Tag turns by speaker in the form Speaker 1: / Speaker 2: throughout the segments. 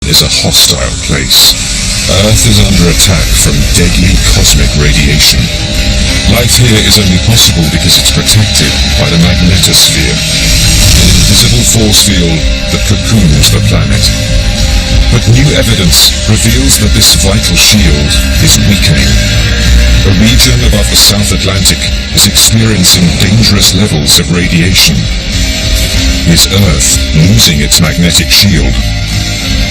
Speaker 1: is a hostile place. Earth is under attack from deadly cosmic radiation. Life here is only possible because it's protected by the magnetosphere, an invisible force field that cocoons the planet. But new evidence reveals that this vital shield is weakening. A region above the South Atlantic is experiencing dangerous levels of radiation. Is Earth losing its magnetic shield?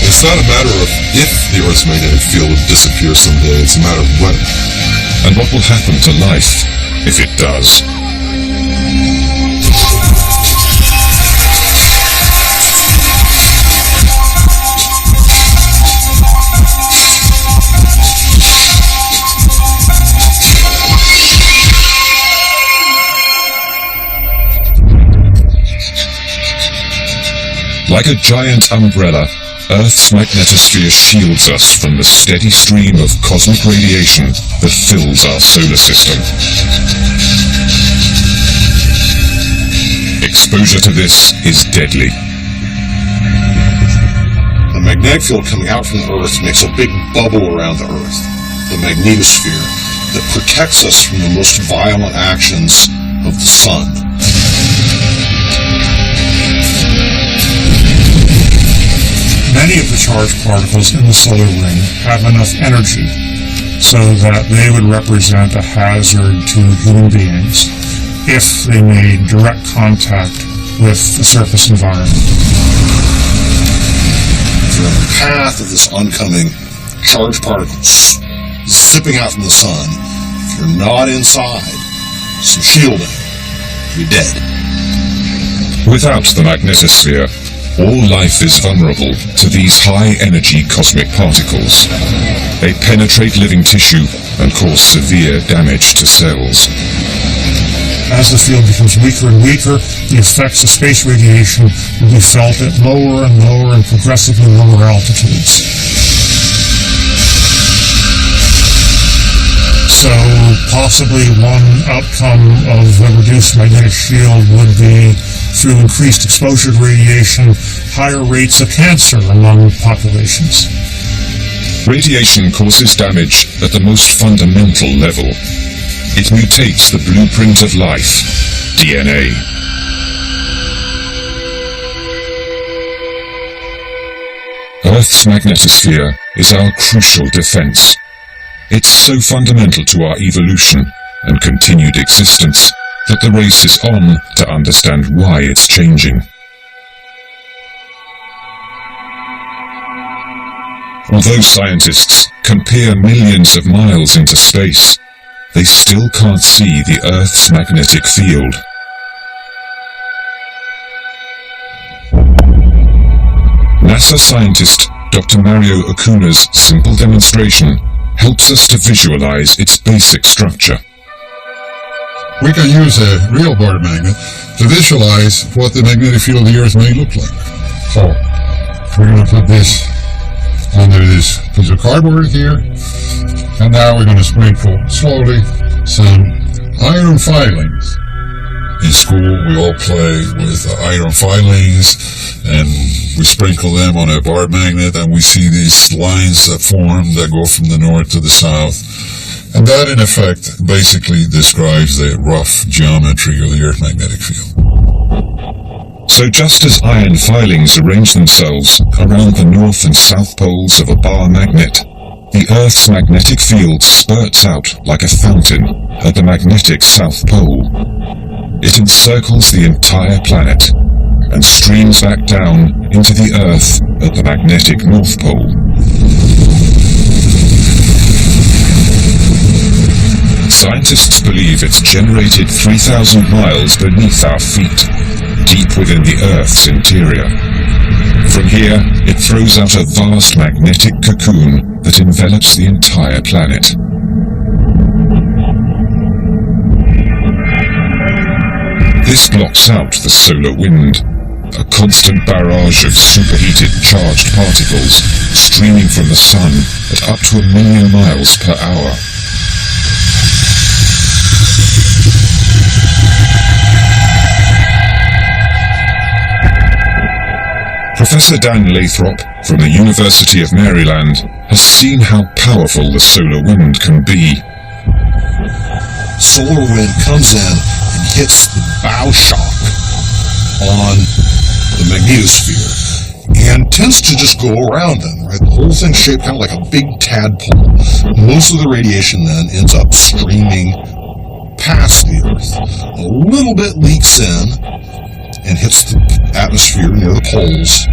Speaker 2: It's not a matter of if the Earth's magnetic field would disappear someday, it's a matter of when.
Speaker 1: And what will happen to life if it does? Like a giant umbrella, Earth's magnetosphere shields us from the steady stream of cosmic radiation that fills our solar system. Exposure to this is deadly.
Speaker 2: The magnetic field coming out from the Earth makes a big bubble around the Earth, the magnetosphere, that protects us from the most violent actions of the Sun.
Speaker 3: Many of the charged particles in the solar ring have enough energy so that they would represent a hazard to human beings if they made direct contact with the surface environment.
Speaker 2: If you're in the path of this oncoming charged particles zipping out from the Sun, if you're not inside some shielding, you're dead.
Speaker 1: Without the magnetosphere, all life is vulnerable to these high-energy cosmic particles. They penetrate living tissue and cause severe damage to cells.
Speaker 3: As the field becomes weaker and weaker, the effects of space radiation will be felt at lower and lower and progressively lower altitudes. So possibly one outcome of a reduced magnetic shield would be, through increased exposure to radiation, higher rates of cancer among populations.
Speaker 1: Radiation causes damage at the most fundamental level. It mutates the blueprint of life, DNA. Earth's magnetosphere is our crucial defense. It's so fundamental to our evolution and continued existence that the race is on to understand why it's changing. Although scientists can peer millions of miles into space, they still can't see the Earth's magnetic field. NASA scientist Dr. Mario Okuna's simple demonstration helps us to visualize its basic structure.
Speaker 4: We can use a real bar magnet to visualize what the magnetic field of the Earth may look like. So, we're going to put this under this piece of cardboard here, and now we're going to sprinkle slowly some iron filings. In school, we all play with iron filings, and we sprinkle them on a bar magnet, and we see these lines that form that go from the north to the south. And that, in effect, basically describes the rough geometry of the Earth's magnetic field.
Speaker 1: So just as iron filings arrange themselves around the north and south poles of a bar magnet, the Earth's magnetic field spurts out like a fountain at the magnetic south pole. It encircles the entire planet and streams back down into the Earth at the magnetic north pole. Scientists believe it's generated 3,000 miles beneath our feet, deep within the Earth's interior. From here, it throws out a vast magnetic cocoon that envelops the entire planet. This blocks out the solar wind, a constant barrage of superheated charged particles streaming from the sun at up to 1 million miles per hour. Professor Dan Lathrop from the University of Maryland has seen how powerful the solar wind can be.
Speaker 2: Solar wind comes in and hits the bow shock on the magnetosphere and tends to just go around them, right? The whole thing's shaped kind of like a big tadpole. Most of the radiation then ends up streaming past the Earth. A little bit leaks in and hits the atmosphere near the poles.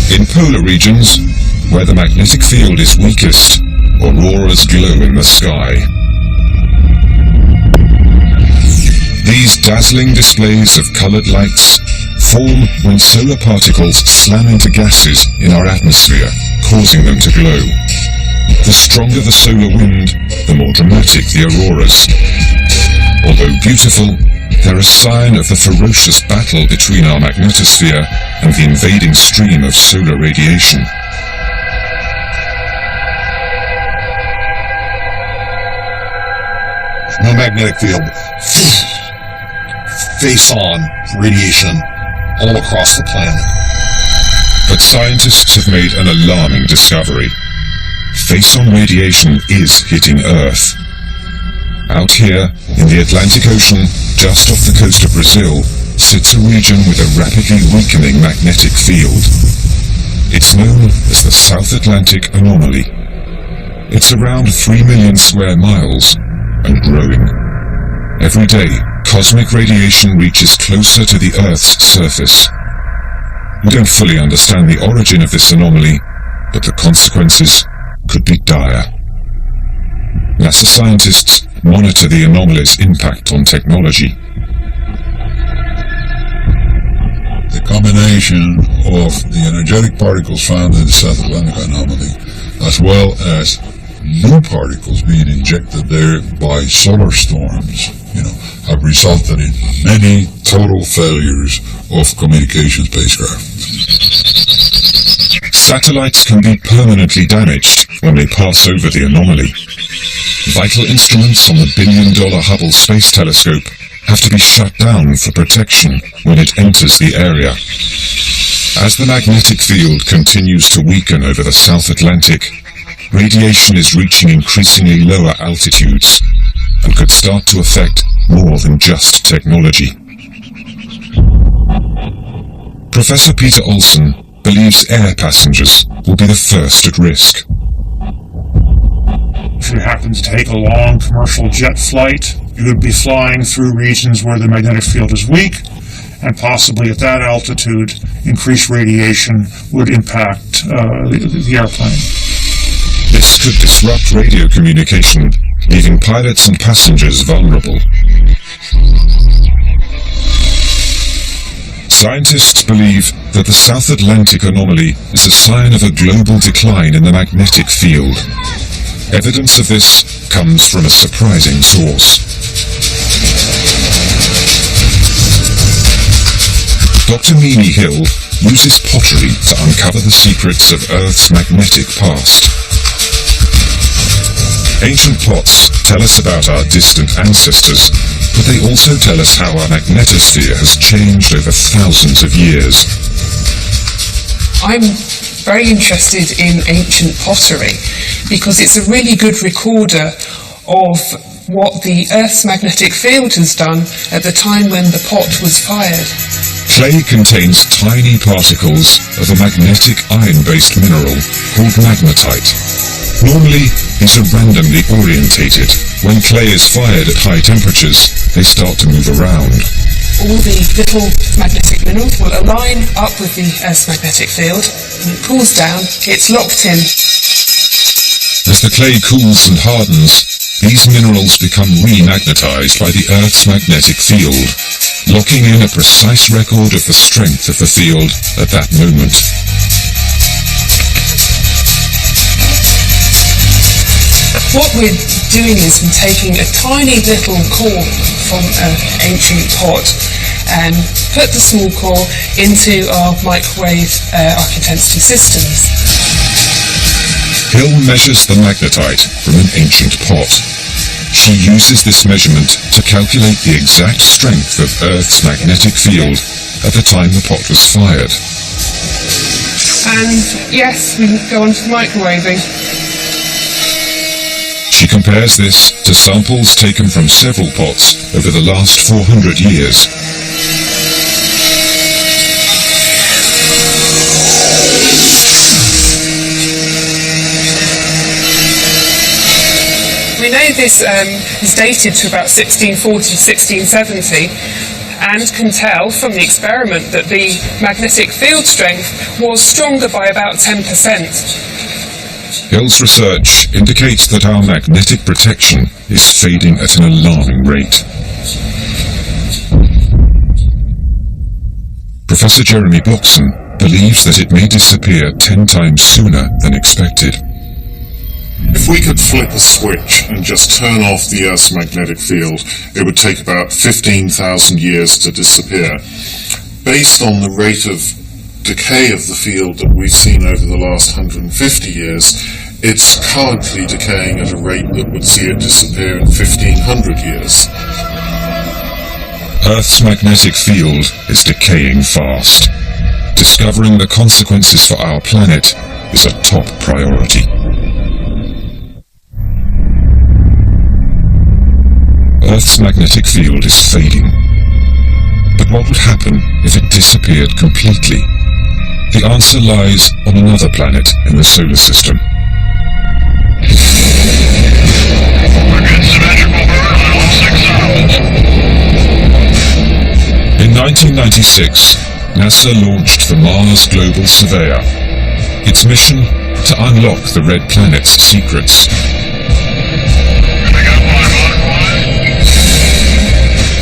Speaker 1: In polar regions, where the magnetic field is weakest, auroras glow in the sky. These dazzling displays of colored lights form when solar particles slam into gases in our atmosphere, causing them to glow. The stronger the solar wind, the more dramatic the auroras. Although beautiful, they're a sign of the ferocious battle between our magnetosphere and the invading stream of solar radiation.
Speaker 2: No magnetic field. Face-on radiation all across the planet.
Speaker 1: But scientists have made an alarming discovery. Face-on radiation is hitting Earth. Out here, in the Atlantic Ocean, just off the coast of Brazil, sits a region with a rapidly weakening magnetic field. It's known as the South Atlantic Anomaly. It's around 3 million square miles, and growing. Every day, cosmic radiation reaches closer to the Earth's surface. We don't fully understand the origin of this anomaly, but the consequences could be dire. NASA scientists monitor the anomaly's impact on technology.
Speaker 4: The combination of the energetic particles found in the South Atlantic anomaly, as well as new particles being injected there by solar storms, have resulted in many total failures of communication spacecraft.
Speaker 1: Satellites can be permanently damaged when they pass over the anomaly. Vital instruments on the billion-dollar Hubble Space Telescope have to be shut down for protection when it enters the area. As the magnetic field continues to weaken over the South Atlantic, radiation is reaching increasingly lower altitudes and could start to affect more than just technology. Professor Peter Olson believes air passengers will be the first at risk.
Speaker 3: If you happen to take a long commercial jet flight, you would be flying through regions where the magnetic field is weak, and possibly at that altitude, increased radiation would impact the airplane.
Speaker 1: This could disrupt radio communication, leaving pilots and passengers vulnerable. Scientists believe that the South Atlantic anomaly is a sign of a global decline in the magnetic field. Evidence of this comes from a surprising source. Dr. Mimi Hill uses pottery to uncover the secrets of Earth's magnetic past. Ancient pots tell us about our distant ancestors, but they also tell us how our magnetosphere has changed over thousands of years.
Speaker 5: I'm very interested in ancient pottery because it's a really good recorder of what the Earth's magnetic field has done at the time when the pot was fired.
Speaker 1: Clay contains tiny particles of a magnetic iron-based mineral called magnetite. Normally, these are randomly orientated. When clay is fired at high temperatures, they start to move around.
Speaker 5: All the little magnetic minerals will align up with the Earth's magnetic field. When it cools down, it's locked in.
Speaker 1: As the clay cools and hardens, these minerals become remagnetized by the Earth's magnetic field, locking in a precise record of the strength of the field at that moment.
Speaker 5: What we're doing is we're taking a tiny little core from an ancient pot and put the small core into our microwave arc-intensity systems.
Speaker 1: Hill measures the magnetite from an ancient pot. She uses this measurement to calculate the exact strength of Earth's magnetic field at the time the pot was fired.
Speaker 5: And yes, we can go on to the microwaving.
Speaker 1: She compares this to samples taken from several pots over the last 400 years.
Speaker 5: We know this is dated to about 1640 to 1670, and can tell from the experiment that the magnetic field strength was stronger by about 10%.
Speaker 1: Hill's research indicates that our magnetic protection is fading at an alarming rate. Professor Jeremy Bloxham believes that it may disappear 10 times sooner than expected.
Speaker 2: If we could flip a switch and just turn off the Earth's magnetic field, it would take about 15,000 years to disappear. Based on the rate of decay of the field that we've seen over the last 150 years, it's currently decaying at a rate that would see it disappear in 1,500 years.
Speaker 1: Earth's magnetic field is decaying fast. Discovering the consequences for our planet is a top priority. Earth's magnetic field is fading. But what would happen if it disappeared completely? The answer lies on another planet in the solar system. In 1996, NASA launched the Mars Global Surveyor. Its mission, to unlock the Red Planet's secrets.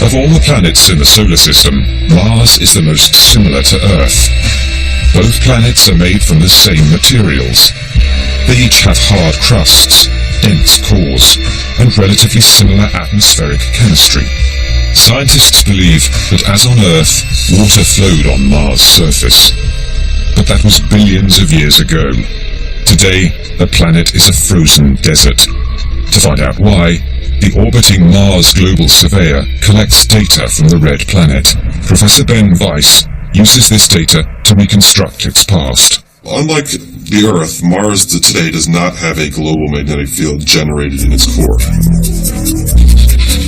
Speaker 1: Of all the planets in the solar system, Mars is the most similar to Earth. Both planets are made from the same materials. They each have hard crusts, dense cores, and relatively similar atmospheric chemistry. Scientists believe that as on Earth, water flowed on Mars' surface. But that was billions of years ago. Today, the planet is a frozen desert. To find out why, the orbiting Mars Global Surveyor collects data from the Red Planet. Professor Ben Weiss uses this data to reconstruct its past.
Speaker 6: Unlike the Earth, Mars today does not have a global magnetic field generated in its core.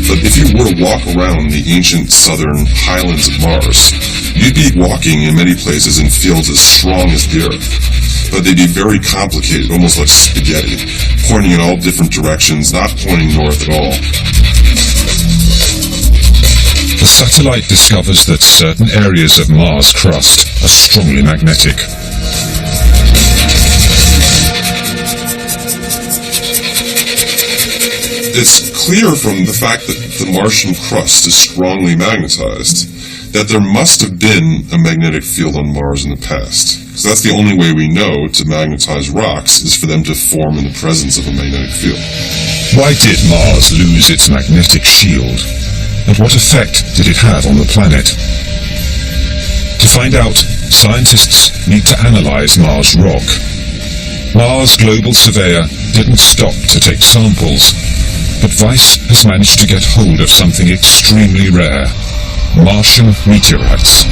Speaker 6: But if you were to walk around the ancient southern highlands of Mars, you'd be walking in many places in fields as strong as the Earth. But they'd be very complicated, almost like spaghetti, pointing in all different directions, not pointing north at all.
Speaker 1: The satellite discovers that certain areas of Mars' crust are strongly magnetic.
Speaker 6: It's clear from the fact that the Martian crust is strongly magnetized that there must have been a magnetic field on Mars in the past. Because that's the only way we know to magnetize rocks is for them to form in the presence of a magnetic field.
Speaker 1: Why did Mars lose its magnetic shield? And what effect did it have on the planet? To find out, scientists need to analyze Mars rock. Mars Global Surveyor didn't stop to take samples, but Weiss has managed to get hold of something extremely rare: Martian meteorites.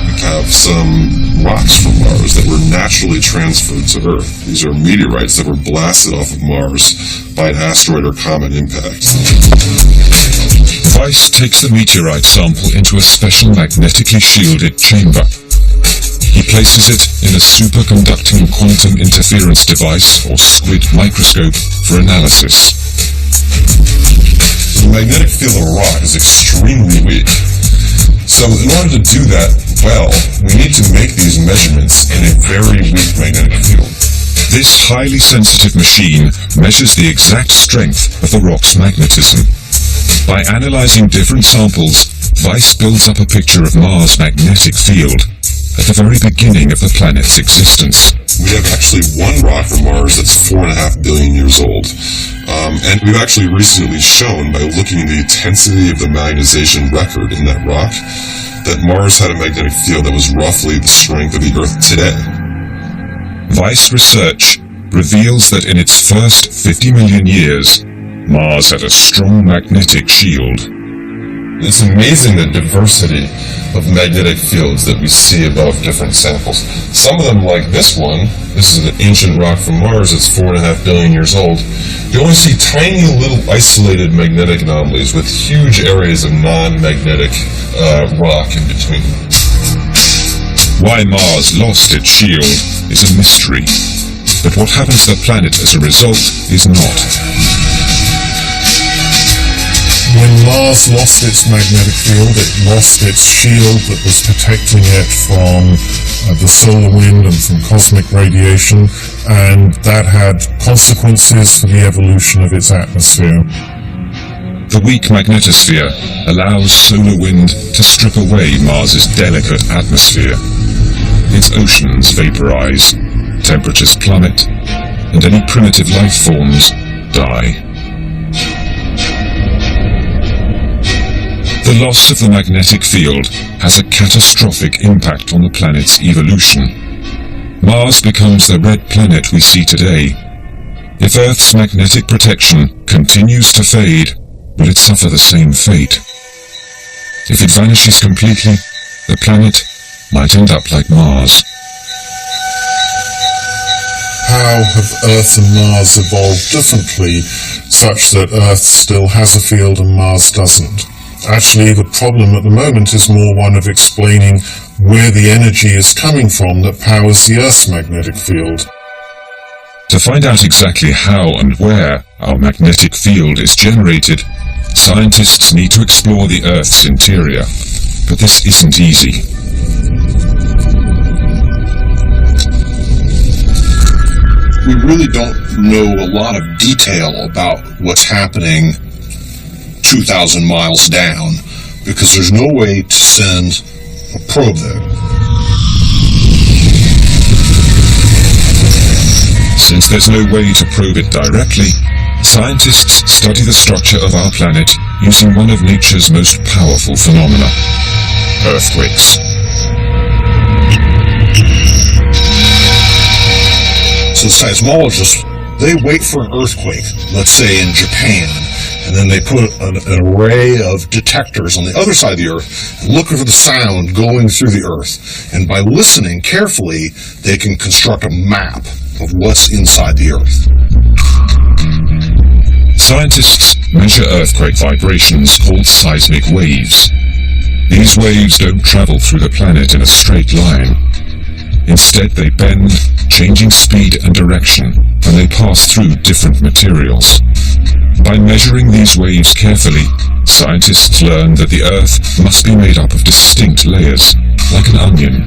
Speaker 6: We have some rocks from Mars that were naturally transferred to Earth. These are meteorites that were blasted off of Mars by an asteroid or comet impact.
Speaker 1: Weiss takes the meteorite sample into a special magnetically shielded chamber. He places it in a superconducting quantum interference device, or SQUID microscope, for analysis.
Speaker 6: The magnetic field of a rock is extremely weak. So in order to do that well, we need to make these measurements in a very weak magnetic field.
Speaker 1: This highly sensitive machine measures the exact strength of the rock's magnetism. By analyzing different samples, Weiss builds up a picture of Mars' magnetic field at the very beginning of the planet's existence.
Speaker 6: We have actually one rock from Mars that's 4.5 billion years old. And we've actually recently shown, by looking at the intensity of the magnetization record in that rock, that Mars had a magnetic field that was roughly the strength of the Earth today.
Speaker 1: Weiss research reveals that in its first 50 million years, Mars had a strong magnetic shield.
Speaker 6: It's amazing the diversity of magnetic fields that we see above different samples. Some of them, like this one, this is an ancient rock from Mars, it's 4.5 billion years old. You only see tiny little isolated magnetic anomalies with huge areas of non-magnetic rock in between.
Speaker 1: Why Mars lost its shield is a mystery, but what happens to the planet as a result is not.
Speaker 3: When Mars lost its magnetic field, it lost its shield that was protecting it from the solar wind and from cosmic radiation, and that had consequences for the evolution of its atmosphere.
Speaker 1: The weak magnetosphere allows solar wind to strip away Mars's delicate atmosphere. Its oceans vaporize, temperatures plummet, and any primitive life forms die. The loss of the magnetic field has a catastrophic impact on the planet's evolution. Mars becomes the red planet we see today. If Earth's magnetic protection continues to fade, will it suffer the same fate? If it vanishes completely, the planet might end up like Mars.
Speaker 3: How have Earth and Mars evolved differently, such that Earth still has a field and Mars doesn't? Actually, the problem at the moment is more one of explaining where the energy is coming from that powers the Earth's magnetic field.
Speaker 1: To find out exactly how and where our magnetic field is generated, scientists need to explore the Earth's interior. But this isn't easy.
Speaker 2: We really don't know a lot of detail about what's happening 2,000 miles down, because there's no way to send a probe there.
Speaker 1: Since there's no way to probe it directly, scientists study the structure of our planet using one of nature's most powerful phenomena: earthquakes.
Speaker 2: So seismologists, they wait for an earthquake, let's say in Japan, and then they put an array of detectors on the other side of the Earth and look for the sound going through the Earth. And by listening carefully, they can construct a map of what's inside the Earth.
Speaker 1: Scientists measure earthquake vibrations called seismic waves. These waves don't travel through the planet in a straight line. Instead, they bend, changing speed and direction, and they pass through different materials. By measuring these waves carefully, scientists learn that the Earth must be made up of distinct layers, like an onion.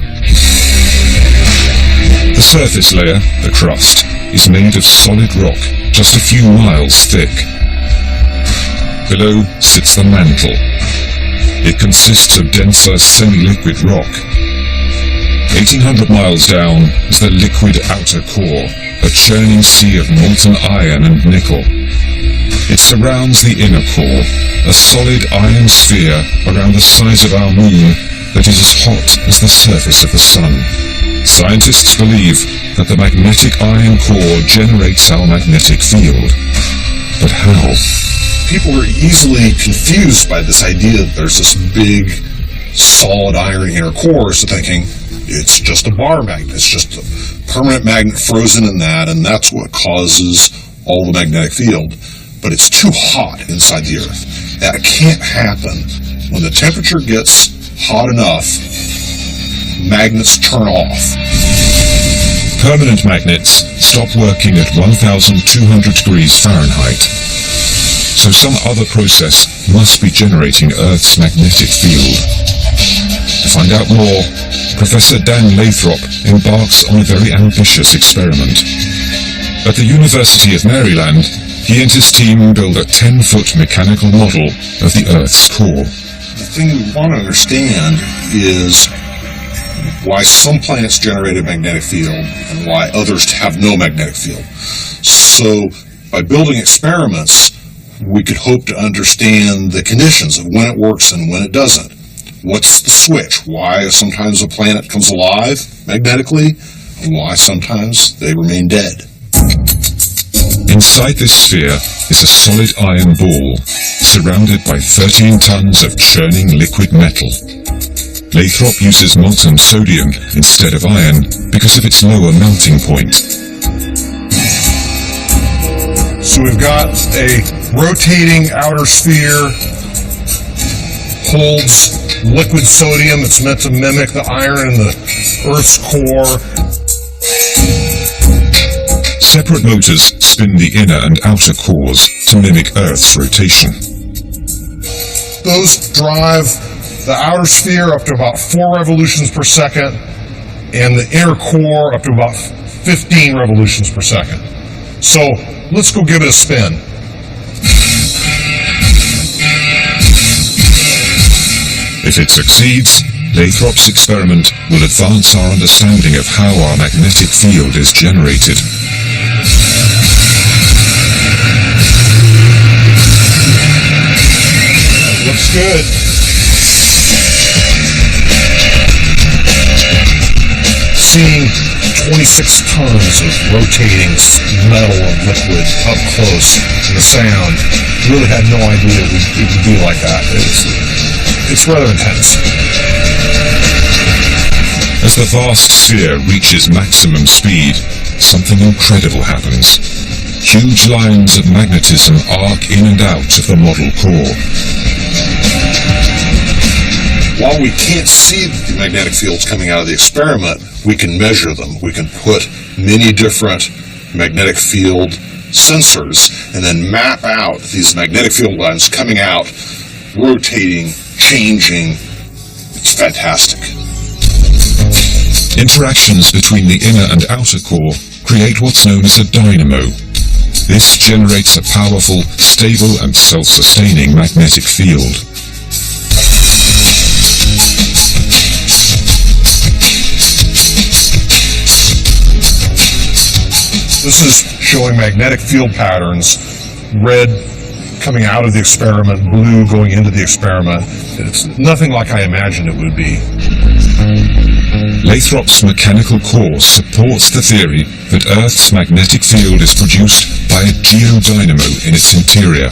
Speaker 1: The surface layer, the crust, is made of solid rock, just a few miles thick. Below sits the mantle. It consists of denser semi-liquid rock. 1,800 miles down is the liquid outer core, a churning sea of molten iron and nickel. It surrounds the inner core, a solid iron sphere around the size of our moon that is as hot as the surface of the sun. Scientists believe that the magnetic iron core generates our magnetic field. But how?
Speaker 2: People are easily confused by this idea that there's this big, solid iron inner core, so thinking it's just a bar magnet, it's just a permanent magnet frozen in that, and that's what causes all the magnetic field. But it's too hot inside the Earth. That can't happen. When the temperature gets hot enough, magnets turn off.
Speaker 1: Permanent magnets stop working at 1,200 degrees Fahrenheit. So some other process must be generating Earth's magnetic field. To find out more, Professor Dan Lathrop embarks on a very ambitious experiment. At the University of Maryland, he and his team build a 10-foot mechanical model of the Earth's core.
Speaker 2: The thing we want to understand is why some planets generate a magnetic field and why others have no magnetic field. So by building experiments, we could hope to understand the conditions of when it works and when it doesn't. What's the switch? Why sometimes a planet comes alive magnetically and why sometimes they remain dead.
Speaker 1: Inside this sphere is a solid iron ball, surrounded by 13 tons of churning liquid metal. Lathrop uses molten sodium instead of iron because of its lower melting point.
Speaker 2: So we've got a rotating outer sphere, holds liquid sodium. It's meant to mimic the iron in the Earth's core.
Speaker 1: Separate motors spin the inner and outer cores to mimic Earth's rotation.
Speaker 2: Those drive the outer sphere up to about 4 revolutions per second, and the inner core up to about 15 revolutions per second. So let's go give it a spin.
Speaker 1: If it succeeds, Lathrop's experiment will advance our understanding of how our magnetic field is generated.
Speaker 2: Looks good. Seeing 26 tons of rotating metal and liquid up close in the sound, really had no idea it would be like that. It's rather intense.
Speaker 1: As the vast sphere reaches maximum speed, something incredible happens. Huge lines of magnetism arc in and out of the model core.
Speaker 2: While we can't see the magnetic fields coming out of the experiment, we can measure them. We can put many different magnetic field sensors and then map out these magnetic field lines coming out, rotating, changing. It's fantastic.
Speaker 1: Interactions between the inner and outer core create what's known as a dynamo. This generates a powerful, stable and self-sustaining magnetic field.
Speaker 2: This is showing magnetic field patterns, red coming out of the experiment, blue going into the experiment. It's nothing like I imagined it would be.
Speaker 1: Lathrop's mechanical core supports the theory that Earth's magnetic field is produced by a geodynamo in its interior.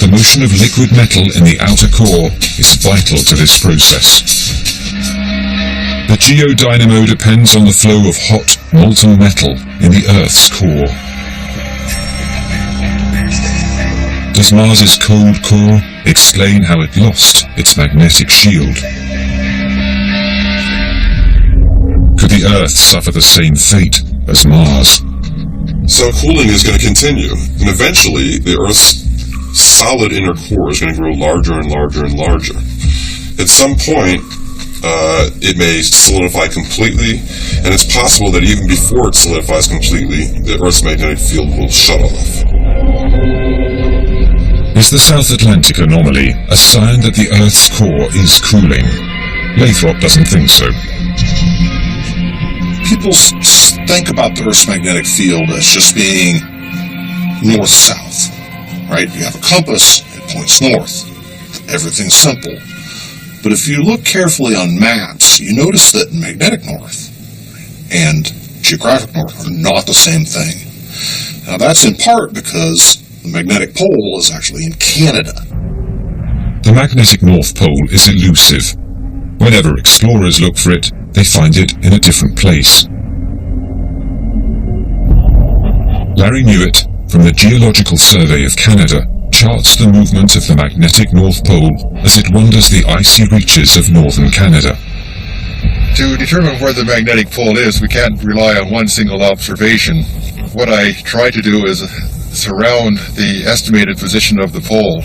Speaker 1: The motion of liquid metal in the outer core is vital to this process. The geodynamo depends on the flow of hot, molten metal in the Earth's core. Does Mars's cold core explain how it lost its magnetic shield? Could the Earth suffer the same fate as Mars?
Speaker 6: So cooling is going to continue, and eventually the Earth's solid inner core is going to grow larger and larger and larger. At some point, it may solidify completely, and it's possible that even before it solidifies completely, the Earth's magnetic field will shut off.
Speaker 1: Is the South Atlantic anomaly a sign that the Earth's core is cooling? Lathrop doesn't think so.
Speaker 2: People think about the Earth's magnetic field as just being north-south, right? You have a compass, it points north. Everything's simple. But if you look carefully on maps, you notice that magnetic north and geographic north are not the same thing. Now that's in part because the magnetic pole is actually in Canada.
Speaker 1: The magnetic North Pole is elusive. Whenever explorers look for it, they find it in a different place. Larry Newitt, from the Geological Survey of Canada, charts the movement of the magnetic North Pole as it wanders the icy reaches of northern Canada.
Speaker 7: To determine where the magnetic pole is, we can't rely on one single observation. What I try to do is surround the estimated position of the pole,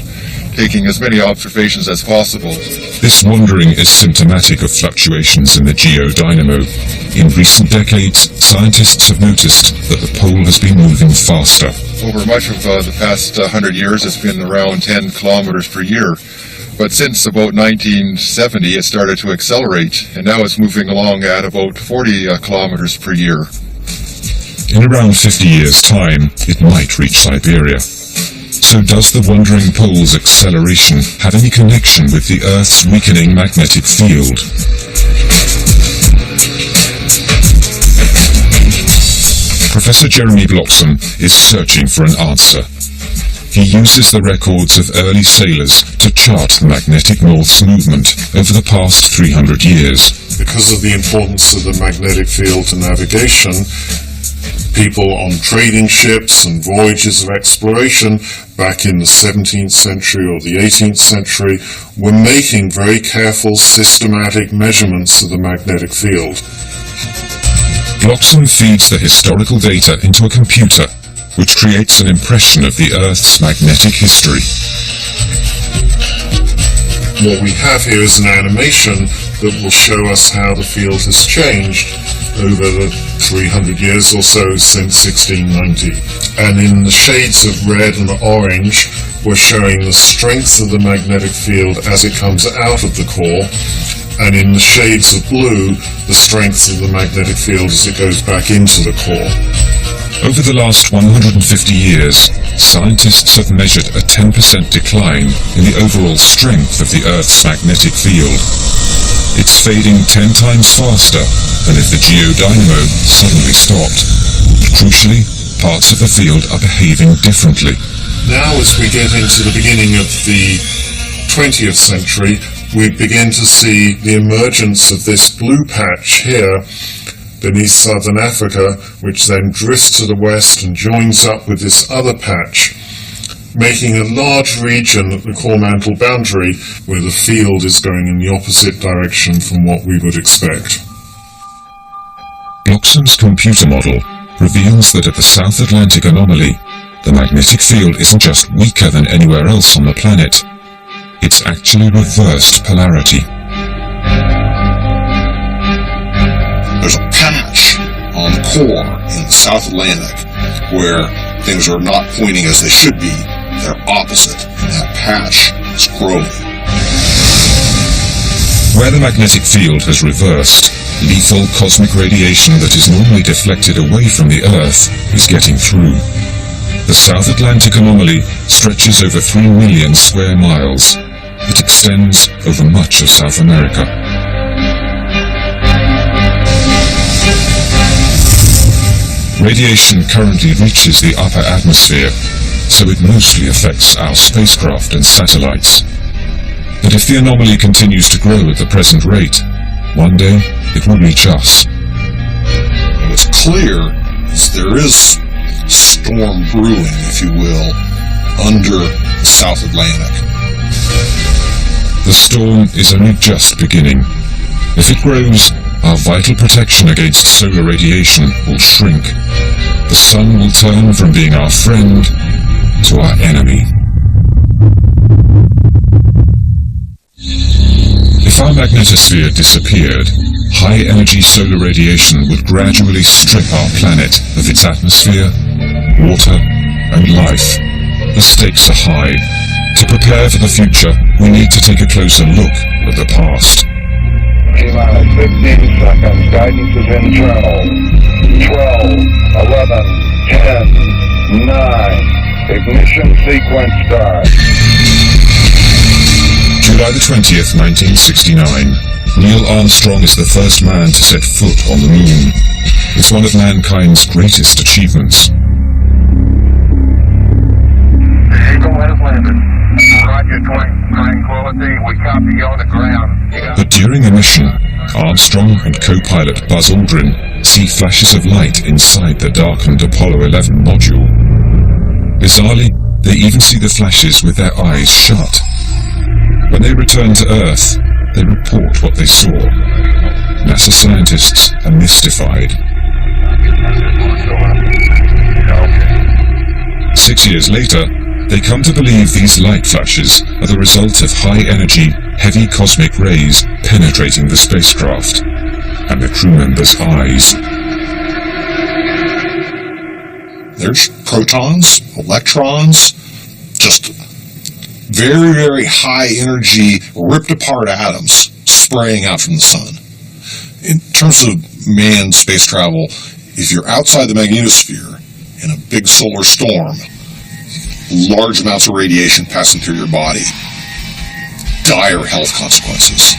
Speaker 7: taking as many observations as possible.
Speaker 1: This wandering is symptomatic of fluctuations in the geodynamo. In recent decades, scientists have noticed that the pole has been moving faster.
Speaker 7: Over much of the past 100 years, it's been around 10 kilometers per year. But since about 1970, it started to accelerate, and now it's moving along at about 40 kilometers per year.
Speaker 1: In around 50 years' time, it might reach Siberia. So does the wandering pole's acceleration have any connection with the Earth's weakening magnetic field? Professor Jeremy Bloxham is searching for an answer. He uses the records of early sailors to chart the magnetic North's movement over the past 300 years.
Speaker 2: Because of the importance of the magnetic field to navigation, people on trading ships and voyages of exploration back in the 17th century or the 18th century were making very careful, systematic measurements of the magnetic field.
Speaker 1: Bloxham feeds the historical data into a computer, which creates an impression of the Earth's magnetic history.
Speaker 2: What we have here is an animation that will show us how the field has changed over the 300 years or so since 1690. And in the shades of red and orange, we're showing the strength of the magnetic field as it comes out of the core, and in the shades of blue, the strength of the magnetic field as it goes back into the core.
Speaker 1: Over the last 150 years, scientists have measured a 10% decline in the overall strength of the Earth's magnetic field. It's fading 10 times faster than if the geodynamo suddenly stopped. But crucially, parts of the field are behaving differently.
Speaker 2: Now, as we get into the beginning of the 20th century, we begin to see the emergence of this blue patch here beneath southern Africa, which then drifts to the west and joins up with this other patch, making a large region at the core mantle boundary where the field is going in the opposite direction from what we would expect.
Speaker 1: Bloxham's computer model reveals that at the South Atlantic anomaly, the magnetic field isn't just weaker than anywhere else on the planet, it's actually reversed polarity.
Speaker 2: There's a patch on the core in the South Atlantic where things are not pointing as they should be. They're opposite, and that patch is growing.
Speaker 1: Where the magnetic field has reversed, lethal cosmic radiation that is normally deflected away from the Earth is getting through. The South Atlantic anomaly stretches over 3 million square miles. It extends over much of South America. Radiation currently reaches the upper atmosphere, so it mostly affects our spacecraft and satellites. But if the anomaly continues to grow at the present rate, one day it will reach us.
Speaker 2: What's clear is there is storm brewing, if you will, under the South Atlantic.
Speaker 1: The storm is only just beginning. If it grows, our vital protection against solar radiation will shrink. The sun will turn from being our friend to our enemy. If our magnetosphere disappeared, high-energy solar radiation would gradually strip our planet of its atmosphere, water, and life. The stakes are high. To prepare for the future, we need to take a closer look at the past.
Speaker 8: T-minus 15 seconds. Guidance is internal. 12, 11, 10, 9. Ignition sequence start.
Speaker 1: July the 20th, 1969. Neil Armstrong is the first man to set foot on the moon. It's one of mankind's greatest achievements.
Speaker 8: Eagle has landed. Roger, Tranquility. We copy you on the ground.
Speaker 1: But during the mission, Armstrong and co-pilot Buzz Aldrin see flashes of light inside the darkened Apollo 11 module. Bizarrely, they even see the flashes with their eyes shut. When they return to Earth, they report what they saw. NASA scientists are mystified. 6 years later, they come to believe these light flashes are the result of high-energy, heavy cosmic rays penetrating the spacecraft and the crew members' eyes.
Speaker 2: There's protons, electrons, just very, very high energy, ripped apart atoms spraying out from the sun. In terms of manned space travel, if you're outside the magnetosphere in a big solar storm, large amounts of radiation passing through your body, dire health consequences.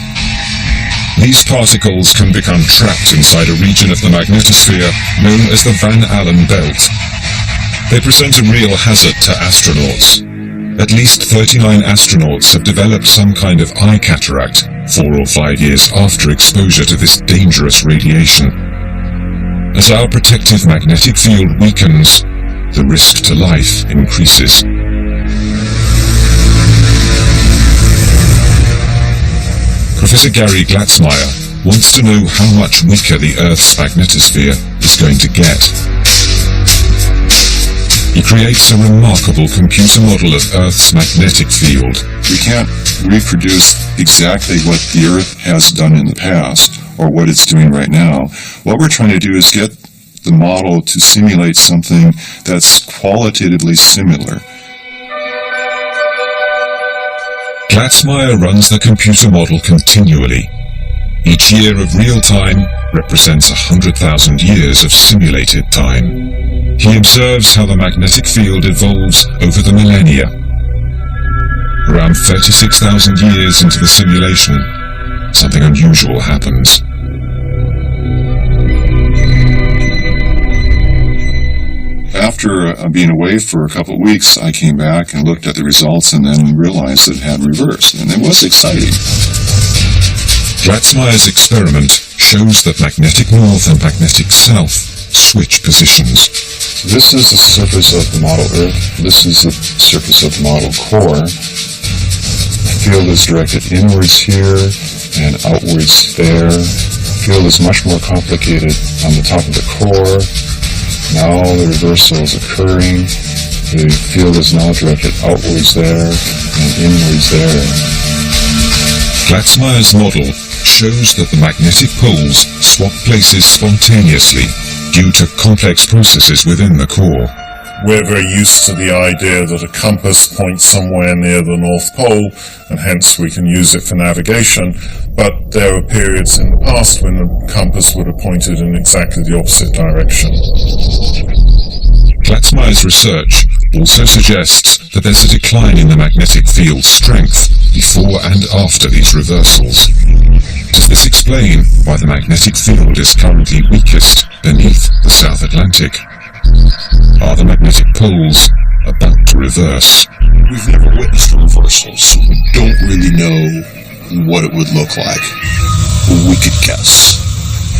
Speaker 1: These particles can become trapped inside a region of the magnetosphere known as the Van Allen belt. They present a real hazard to astronauts. At least 39 astronauts have developed some kind of eye cataract 4 or 5 years after exposure to this dangerous radiation. As our protective magnetic field weakens, the risk to life increases. Professor Gary Glatzmeyer wants to know how much weaker the Earth's magnetosphere is going to get. He creates a remarkable computer model of Earth's magnetic field.
Speaker 6: We can't reproduce exactly what the Earth has done in the past or what it's doing right now. What we're trying to do is get the model to simulate something that's qualitatively similar.
Speaker 1: Glatzmeyer runs the computer model continually. Each year of real time represents 100,000 years of simulated time. He observes how the magnetic field evolves over the millennia. Around 36,000 years into the simulation, something unusual happens.
Speaker 6: After being away for a couple of weeks, I came back and looked at the results and then realized that it had reversed, and it was exciting.
Speaker 1: Glatzmeyer's experiment shows that magnetic north and magnetic south switch positions.
Speaker 2: This is the surface of the model Earth. This is the surface of the model core. The field is directed inwards here and outwards there. The field is much more complicated on the top of the core. Now the reversal is occurring. The field is now directed outwards there and inwards there.
Speaker 1: Glatzmeyer's model shows that the magnetic poles swap places spontaneously due to complex processes within the core.
Speaker 3: We're very used to the idea that a compass points somewhere near the North Pole, and hence we can use it for navigation, but there were periods in the past when the compass would have pointed in exactly the opposite direction.
Speaker 1: Glatzmeyer's research also suggests that there's a decline in the magnetic field strength before and after these reversals. Does this explain why the magnetic field is currently weakest beneath the South Atlantic? Are the magnetic poles about to reverse?
Speaker 2: We've never witnessed a reversal, so we don't really know what it would look like. But we could guess.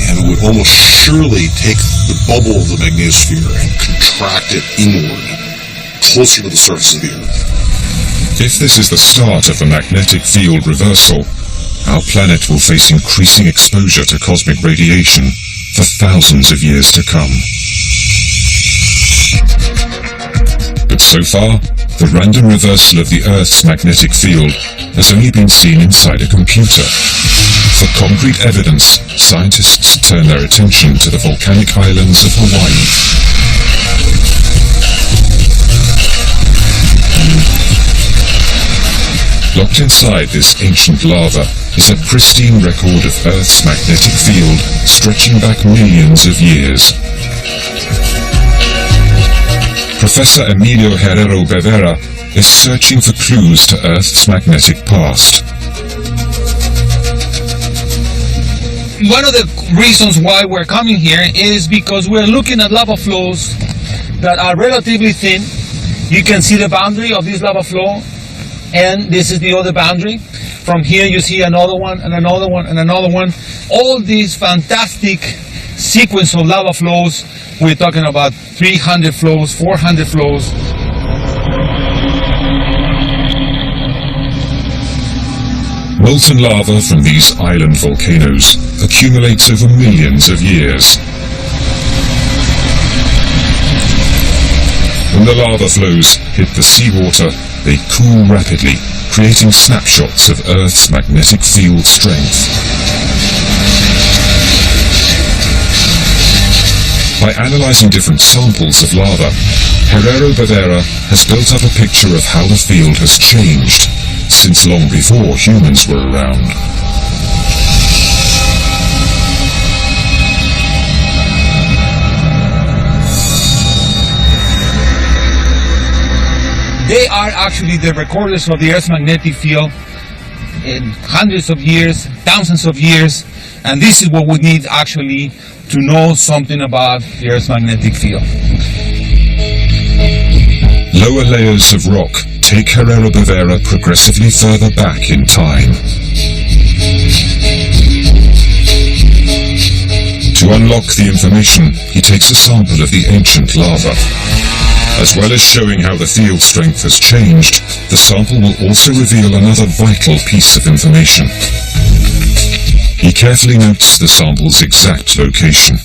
Speaker 2: And it would almost surely take the bubble of the magnetosphere and contract it inward, closer to the surface of the Earth.
Speaker 1: If this is the start of the magnetic field reversal, our planet will face increasing exposure to cosmic radiation for thousands of years to come. But so far, the random reversal of the Earth's magnetic field has only been seen inside a computer. For concrete evidence, scientists turn their attention to the volcanic islands of Hawaii. Locked inside this ancient lava is a pristine record of Earth's magnetic field stretching back millions of years. Professor Emilio Herrero Bevera is searching for clues to Earth's magnetic past.
Speaker 9: One of the reasons why we're coming here is because we're looking at lava flows that are relatively thin. You can see the boundary of this lava flow, and this is the other boundary. From here you see another one, and another one, and another one. All these fantastic sequence of lava flows. We're talking about 300 flows, 400 flows.
Speaker 1: Molten lava from these island volcanoes accumulates over millions of years. When the lava flows hit the seawater, they cool rapidly, creating snapshots of Earth's magnetic field strength. By analyzing different samples of lava, Herrero Bevera has built up a picture of how the field has changed since long before humans were around.
Speaker 9: They are actually the recorders of the Earth's magnetic field. in hundreds of years, thousands of years, and this is what we need actually to know something about the Earth's magnetic field.
Speaker 1: Lower layers of rock take Herrera-Bovera progressively further back in time. To unlock the information, he takes a sample of the ancient lava. As well as showing how the field strength has changed, the sample will also reveal another vital piece of information. He carefully notes the sample's exact location.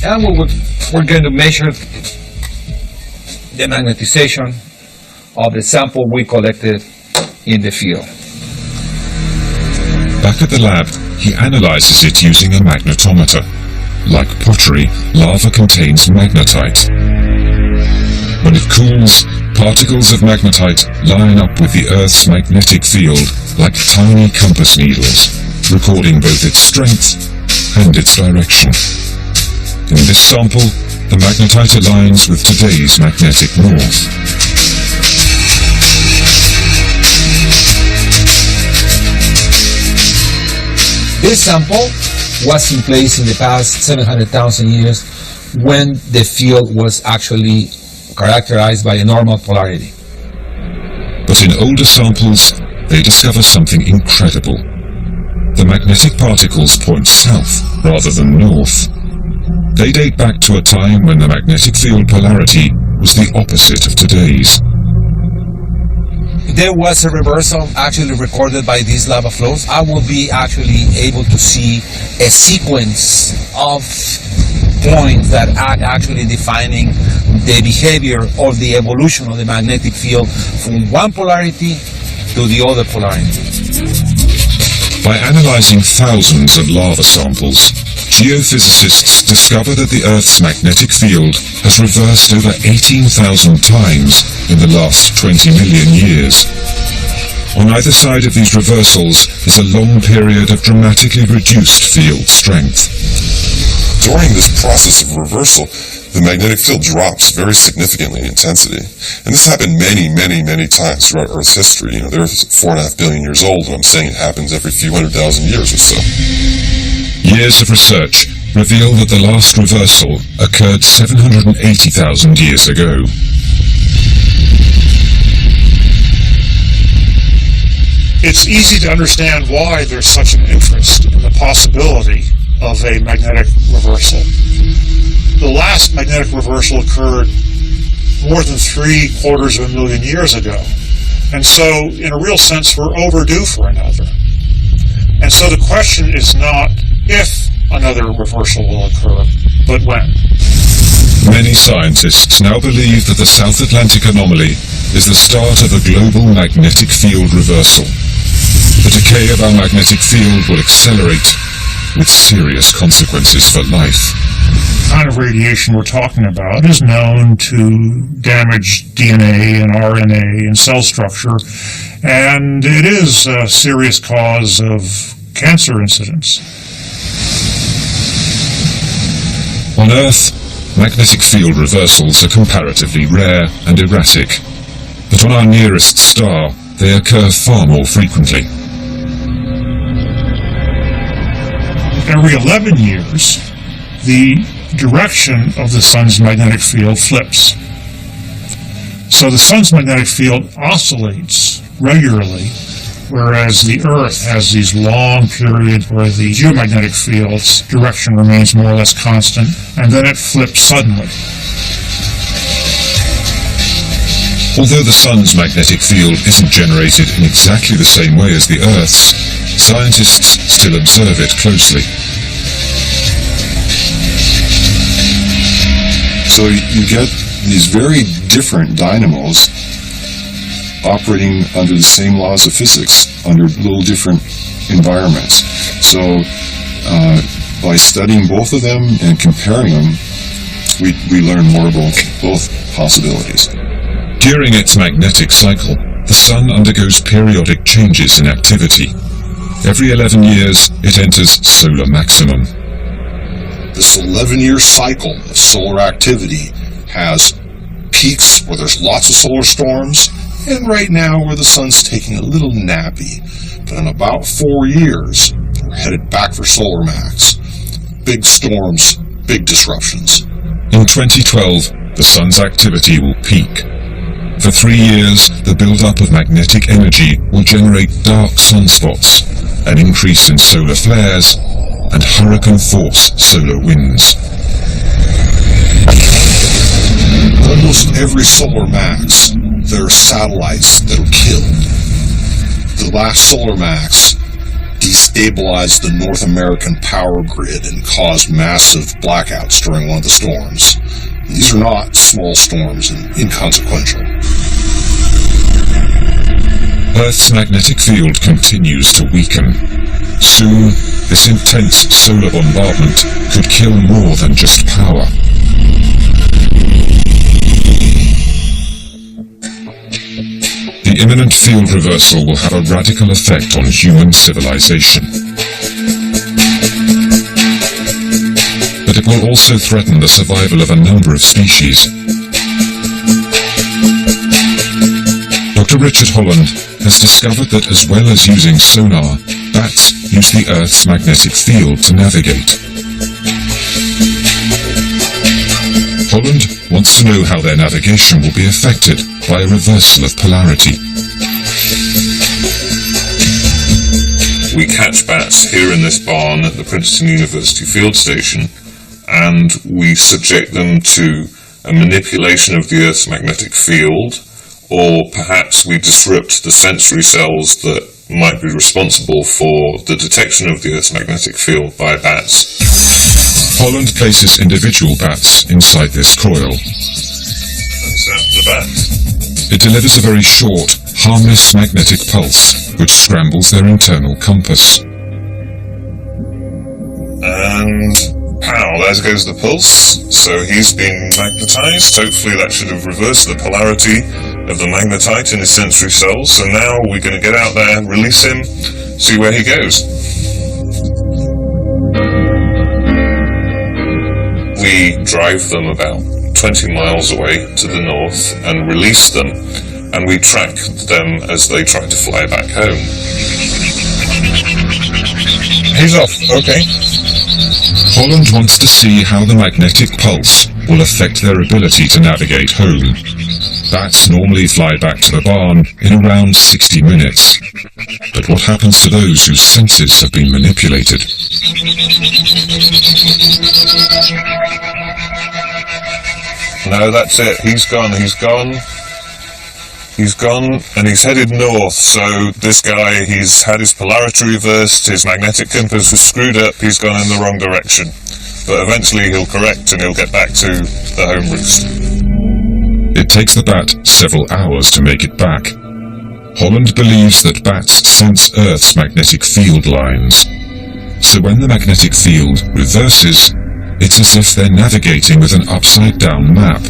Speaker 9: And we're going to measure the magnetization of the sample we collected in the field.
Speaker 1: Back at the lab, he analyzes it using a magnetometer. Like pottery, lava contains magnetite. When it cools, particles of magnetite line up with the Earth's magnetic field like tiny compass needles, recording both its strength and its direction. In this sample, the magnetite aligns with today's magnetic north.
Speaker 9: This sample was in place in the past 700,000 years when the field was actually characterized by a normal polarity.
Speaker 1: But in older samples, they discover something incredible. The magnetic particles point south rather than north. They date back to a time when the magnetic field polarity was the opposite of today's.
Speaker 9: There was a reversal actually recorded by these lava flows. I will be actually able to see a sequence of points that are actually defining the behavior or the evolution of the magnetic field from one polarity to the other polarity.
Speaker 1: By analyzing thousands of lava samples, geophysicists discover that the Earth's magnetic field has reversed over 18,000 times in the last 20 million years. On either side of these reversals is a long period of dramatically reduced field strength.
Speaker 6: During this process of reversal, the magnetic field drops very significantly in intensity. And this happened many, many, many times throughout Earth's history. The Earth is 4.5 billion years old, and I'm saying it happens every few 100,000 years or so.
Speaker 1: Years of research reveal that the last reversal occurred 780,000 years ago.
Speaker 3: It's easy to understand why there's such an interest in the possibility of a magnetic reversal. The last magnetic reversal occurred more than 750,000 years ago. And so, in a real sense, we're overdue for another. And so the question is not if another reversal will occur, but when.
Speaker 1: Many scientists now believe that the South Atlantic anomaly is the start of a global magnetic field reversal. The decay of our magnetic field will accelerate, with serious consequences for life.
Speaker 3: The kind of radiation we're talking about is known to damage DNA and RNA and cell structure, and it is a serious cause of cancer incidence.
Speaker 1: On Earth, magnetic field reversals are comparatively rare and erratic, but on our nearest star, they occur far more frequently.
Speaker 3: Every 11 years, the direction of the sun's magnetic field flips. So the sun's magnetic field oscillates regularly, whereas the Earth has these long periods where the geomagnetic field's direction remains more or less constant, and then it flips suddenly.
Speaker 1: Although the sun's magnetic field isn't generated in exactly the same way as the Earth's, scientists still observe it closely.
Speaker 7: So you get these very different dynamos operating under the same laws of physics, under little different environments. So by studying both of them and comparing them, we learn more about both possibilities.
Speaker 1: During its magnetic cycle, the Sun undergoes periodic changes in activity. Every 11 years, it enters solar maximum.
Speaker 2: This 11-year cycle of solar activity has peaks where there's lots of solar storms and right now where the sun's taking a little nappy. But in about 4 years, we're headed back for solar max. Big storms, big disruptions.
Speaker 1: In 2012, the sun's activity will peak. For 3 years, the build-up of magnetic energy will generate dark sunspots, an increase in solar flares, and hurricane-force solar winds.
Speaker 2: Almost every solar max, there are satellites that are killed. The last solar max destabilized the North American power grid and caused massive blackouts during one of the storms. These are not small storms and inconsequential.
Speaker 1: Earth's magnetic field continues to weaken. Soon, this intense solar bombardment could kill more than just power. The imminent field reversal will have a radical effect on human civilization. But it will also threaten the survival of a number of species. Dr. Richard Holland has discovered that as well as using sonar, bats use the Earth's magnetic field to navigate. Holland wants to know how their navigation will be affected by a reversal of polarity.
Speaker 6: We catch bats here in this barn at the Princeton University Field Station, and we subject them to a manipulation of the Earth's magnetic field, or perhaps we disrupt the sensory cells that might be responsible for the detection of the Earth's magnetic field by bats.
Speaker 1: Holland places individual bats inside this coil.
Speaker 6: That's the bat.
Speaker 1: It delivers a very short, harmless magnetic pulse, which scrambles their internal compass.
Speaker 6: And pow, there goes the pulse. So he's been magnetized. Hopefully that should have reversed the polarity of the magnetite in his sensory cells. So now we're going to get out there, release him, see where he goes. We drive them about 20 miles away to the north and release them, and we track them as they try to fly back home.
Speaker 7: He's off. Okay.
Speaker 1: Holland wants to see how the magnetic pulse will affect their ability to navigate home. Bats normally fly back to the barn in around 60 minutes. But what happens to those whose senses have been manipulated?
Speaker 6: No, that's it. He's gone, he's gone. He's gone, and he's headed north, so this guy, he's had his polarity reversed, his magnetic compass is screwed up, he's gone in the wrong direction. But eventually he'll correct and he'll get back to the home roost.
Speaker 1: It takes the bat several hours to make it back. Holland believes that bats sense Earth's magnetic field lines. So when the magnetic field reverses, it's as if they're navigating with an upside-down map.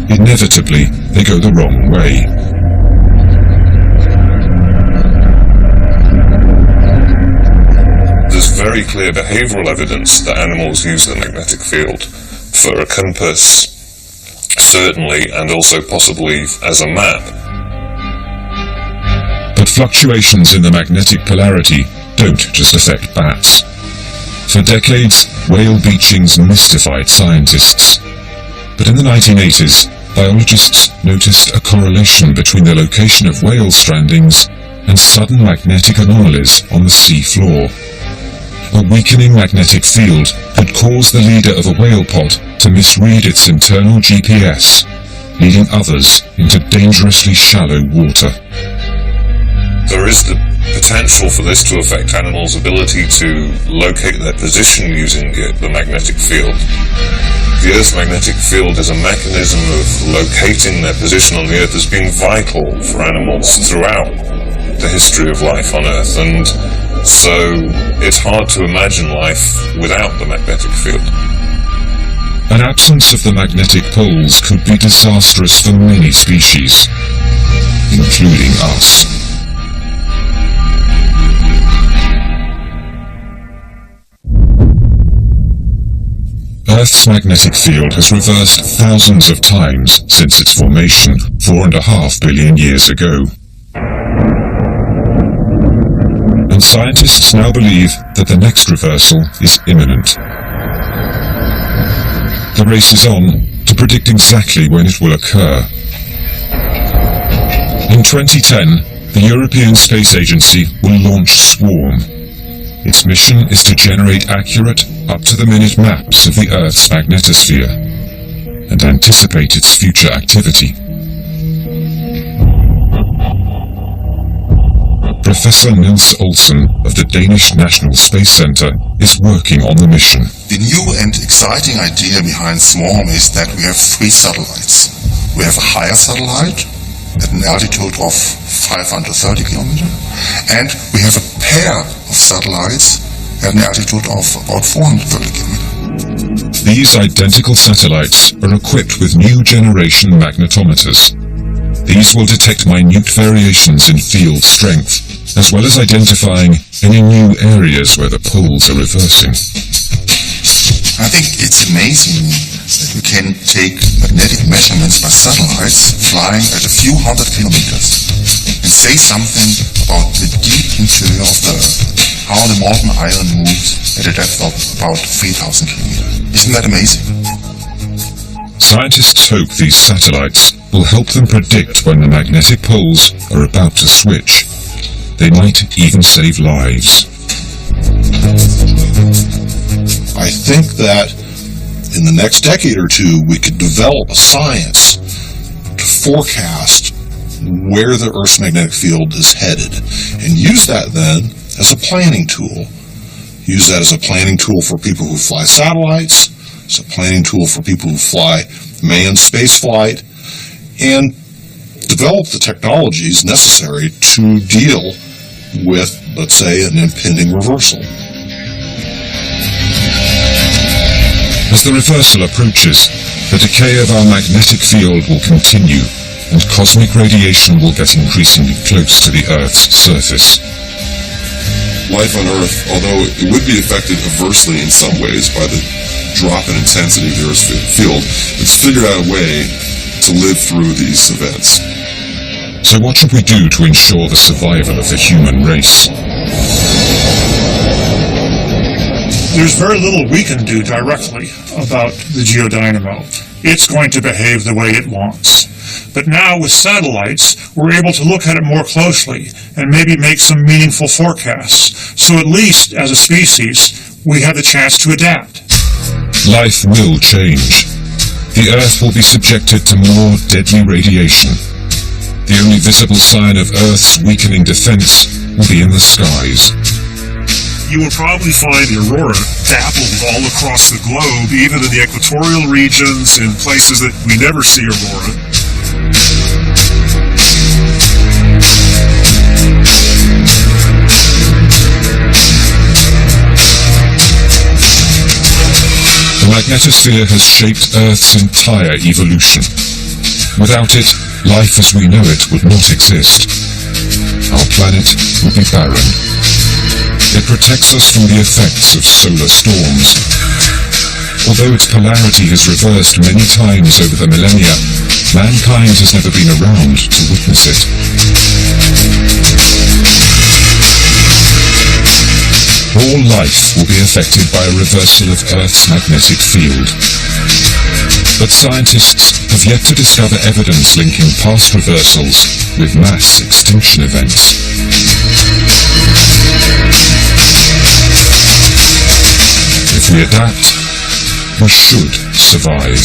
Speaker 1: Inevitably, they go the wrong way.
Speaker 6: There's very clear behavioural evidence that animals use the magnetic field for a compass, certainly, and also possibly as a map.
Speaker 1: But fluctuations in the magnetic polarity don't just affect bats. For decades, whale beachings mystified scientists. But in the 1980s, biologists noticed a correlation between the location of whale strandings and sudden magnetic anomalies on the sea floor. A weakening magnetic field could cause the leader of a whale pod to misread its internal GPS, leading others into dangerously shallow water.
Speaker 6: There is the potential for this to affect animals' ability to locate their position using the magnetic field. The Earth's magnetic field as a mechanism of locating their position on the Earth has been vital for animals throughout the history of life on Earth, and so it's hard to imagine life without the magnetic field.
Speaker 1: An absence of the magnetic poles could be disastrous for many species, including us. Earth's magnetic field has reversed thousands of times since its formation 4.5 billion years ago. And scientists now believe that the next reversal is imminent. The race is on to predict exactly when it will occur. In 2010, the European Space Agency will launch SWARM. Its mission is to generate accurate, up-to-the-minute maps of the Earth's magnetosphere and anticipate its future activity. Professor Niels Olsen of the Danish National Space Center is working on the mission.
Speaker 10: The new and exciting idea behind SWARM is that we have 3 satellites. We have a higher satellite at an altitude of 530 kilometers, and we have a pair of satellites at an altitude of about 430 kilometers.
Speaker 1: These identical satellites are equipped with new generation magnetometers. These will detect minute variations in field strength, as well as identifying any new areas where the poles are reversing.
Speaker 10: I think it's amazing that we can take magnetic measurements by satellites flying at a few hundred kilometers and say something about the deep interior of the Earth, how the molten iron moves at a depth of about 3,000 kilometers. Isn't that amazing?
Speaker 1: Scientists hope these satellites will help them predict when the magnetic poles are about to switch. They might even save lives.
Speaker 2: I think that in the next decade or two, we could develop a science to forecast where the Earth's magnetic field is headed and use that then as a planning tool. Use that as a planning tool for people who fly satellites, as a planning tool for people who fly manned space flight, and develop the technologies necessary to deal with, let's say, an impending reversal.
Speaker 1: As the reversal approaches, the decay of our magnetic field will continue, and cosmic radiation will get increasingly close to the Earth's surface.
Speaker 6: Life on Earth, although it would be affected adversely in some ways by the drop in intensity of the Earth's field, it's figured out a way to live through these events.
Speaker 1: So what should we do to ensure the survival of the human race?
Speaker 3: There's very little we can do directly about the geodynamo. It's going to behave the way it wants. But now with satellites, we're able to look at it more closely and maybe make some meaningful forecasts. So at least, as a species, we have the chance to adapt.
Speaker 1: Life will change. The Earth will be subjected to more deadly radiation. The only visible sign of Earth's weakening defense will be in the skies.
Speaker 11: You will probably find the aurora dappled all across the globe, even in the equatorial regions, in places that we never see aurora.
Speaker 1: The magnetosphere has shaped Earth's entire evolution. Without it, life as we know it would not exist. Our planet would be barren. It protects us from the effects of solar storms. Although its polarity has reversed many times over the millennia, mankind has never been around to witness it. All life will be affected by a reversal of Earth's magnetic field. But scientists have yet to discover evidence linking past reversals with mass extinction events. If we adapt, we should survive.